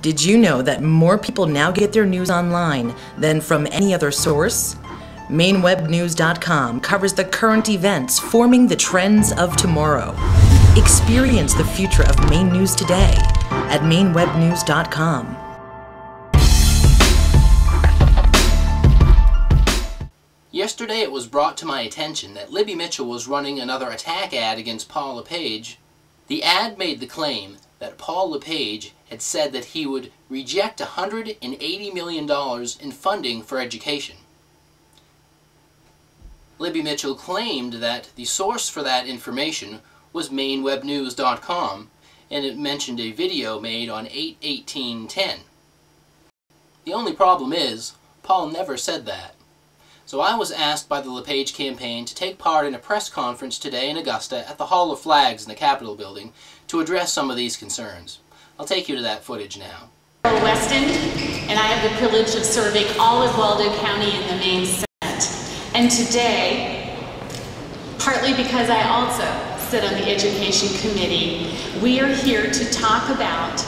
Did you know that more people now get their news online than from any other source? MaineWebNews.com covers the current events forming the trends of tomorrow. Experience the future of Maine news today at MaineWebNews.com. Yesterday it was brought to my attention that Libby Mitchell was running another attack ad against Paul LePage. The ad made the claim that Paul LePage had said that he would reject $180 million in funding for education. Libby Mitchell claimed that the source for that information was MaineWebNews.com, and it mentioned a video made on 8/18/10. The only problem is, Paul never said that. So I was asked by the LePage campaign to take part in a press conference today in Augusta at the Hall of Flags in the Capitol building to address some of these concerns. I'll take you to that footage now. I'm West End, and I have the privilege of serving all of Waldo County in the Maine Senate. And today, partly because I also sit on the Education Committee, we are here to talk about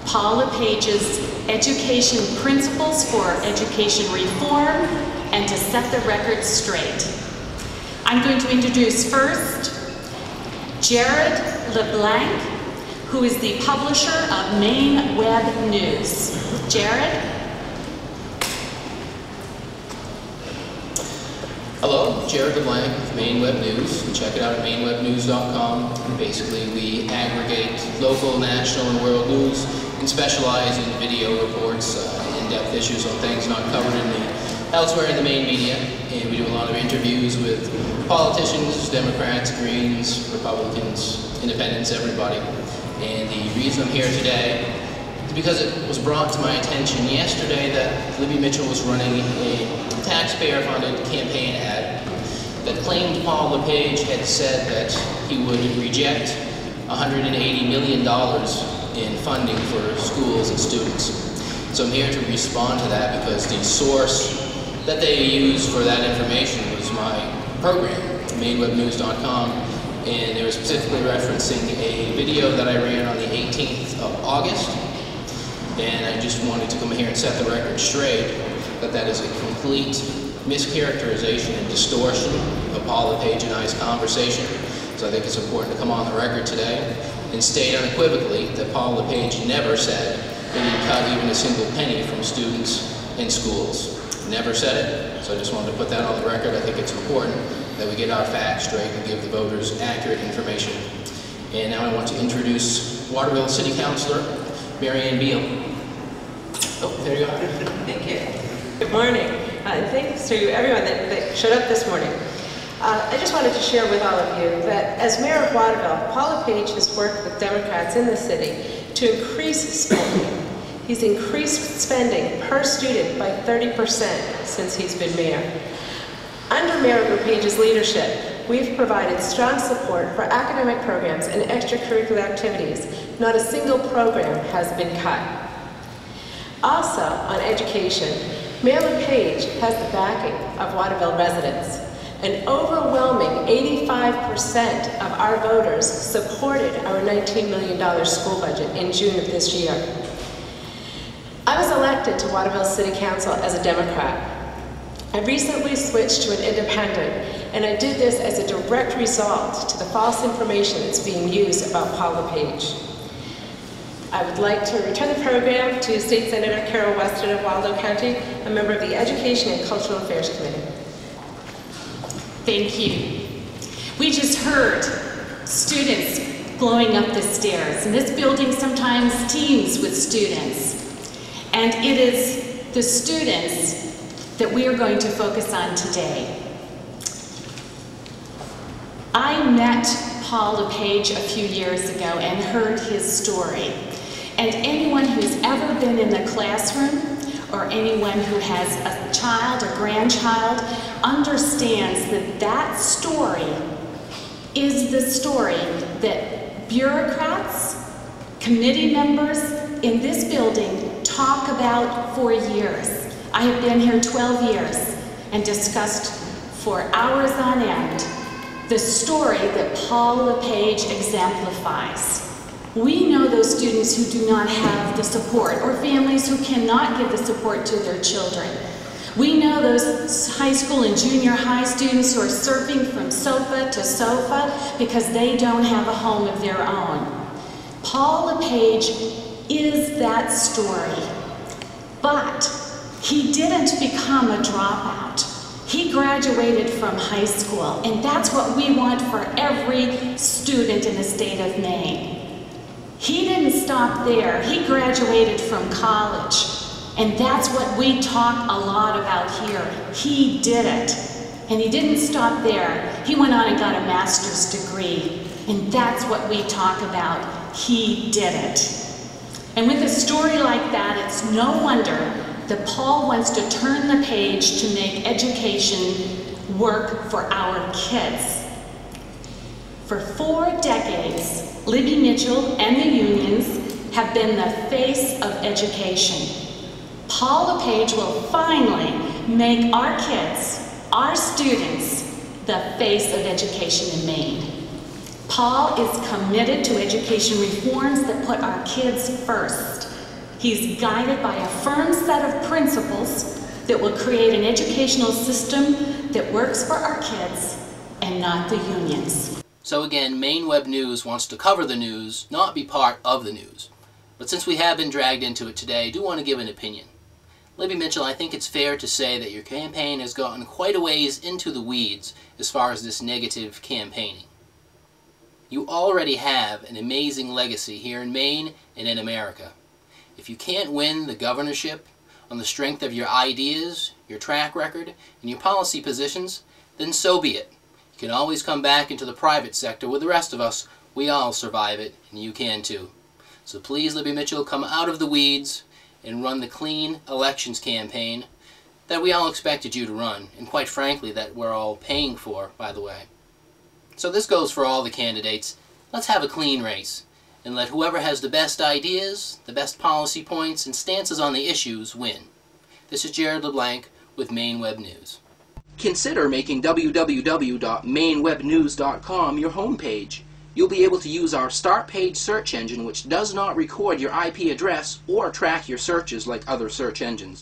Paul LePage's education principles for education reform and to set the record straight. I'm going to introduce first Jarrod LeBlanc, who is the publisher of Maine Web News. Jarrod? Hello, Jarrod LeBlanc with Maine Web News. You can check it out at MaineWebNews.com. Basically, we aggregate local, national, and world news and specialize in video reports, in-depth issues on things not covered elsewhere in the Maine media. And we do a lot of interviews with politicians, Democrats, Greens, Republicans, Independents, everybody. And the reason I'm here today is because it was brought to my attention yesterday that Libby Mitchell was running a taxpayer-funded campaign ad that claimed Paul LePage had said that he would reject $180 million in funding for schools and students. So I'm here to respond to that because the source that they used for that information was my program, MaineWebNews.com, and they were specifically referencing a video that I ran on the 18th of August, and I just wanted to come here and set the record straight that that is a complete mischaracterization and distortion of Paul LePage and I's conversation. So I think it's important to come on the record today and state unequivocally that Paul LePage never said that he'd cut even a single penny from students and schools. Never said it, so I just wanted to put that on the record. I think it's important that we get our facts straight and give the voters accurate information. And now I want to introduce Waterville City Councilor Mary Ann Beal. Oh, there you are. Thank you. Good morning, and thanks to everyone that showed up this morning. I just wanted to share with all of you that as Mayor of Waterville, Paul LePage has worked with Democrats in the city to increase spending. He's increased spending per student by 30% since he's been mayor. Under Mayor LePage's leadership, we've provided strong support for academic programs and extracurricular activities. Not a single program has been cut. Also, on education, Mayor LePage has the backing of Waterville residents. An overwhelming 85% of our voters supported our $19 million school budget in June of this year. I was elected to Waterville City Council as a Democrat. I recently switched to an independent, and I did this as a direct result to the false information that's being used about Paul LePage. I would like to return the program to State Senator Carol Weston of Waldo County, a member of the Education and Cultural Affairs Committee. Thank you. We just heard students blowing up the stairs, and this building sometimes teems with students. And it is the students that we are going to focus on today. I met Paul LePage a few years ago and heard his story. And anyone who's ever been in the classroom or anyone who has a child or grandchild understands that that story is the story that bureaucrats, committee members in this building talk about for years. I have been here 12 years and discussed for hours on end the story that Paul LePage exemplifies. We know those students who do not have the support, or families who cannot give the support to their children. We know those high school and junior high students who are surfing from sofa to sofa because they don't have a home of their own. Paul LePage is that story, but he didn't become a dropout. He graduated from high school, and that's what we want for every student in the state of Maine. He didn't stop there. He graduated from college, and that's what we talk a lot about here. He did it, and he didn't stop there. He went on and got a master's degree, and that's what we talk about. He did it. And with a story like that, it's no wonder that Paul wants to turn the page to make education work for our kids. For 4 decades, Libby Mitchell and the unions have been the face of education. Paul LePage will finally make our kids, our students, the face of education in Maine. Paul is committed to education reforms that put our kids first. He's guided by a firm set of principles that will create an educational system that works for our kids and not the unions. So again, Maine Web News wants to cover the news, not be part of the news. But since we have been dragged into it today, I do want to give an opinion. Libby Mitchell, I think it's fair to say that your campaign has gotten quite a ways into the weeds as far as this negative campaigning. You already have an amazing legacy here in Maine and in America. If you can't win the governorship on the strength of your ideas, your track record, and your policy positions, then so be it. You can always come back into the private sector with the rest of us. We all survive it, and you can too. So please, Libby Mitchell, come out of the weeds and run the clean elections campaign that we all expected you to run, and quite frankly, that we're all paying for, by the way. So this goes for all the candidates. Let's have a clean race, and let whoever has the best ideas, the best policy points, and stances on the issues win. This is Jarrod LeBlanc with Maine Web News. Consider making www.mainewebnews.com your homepage. You'll be able to use our Start Page search engine, which does not record your IP address or track your searches like other search engines.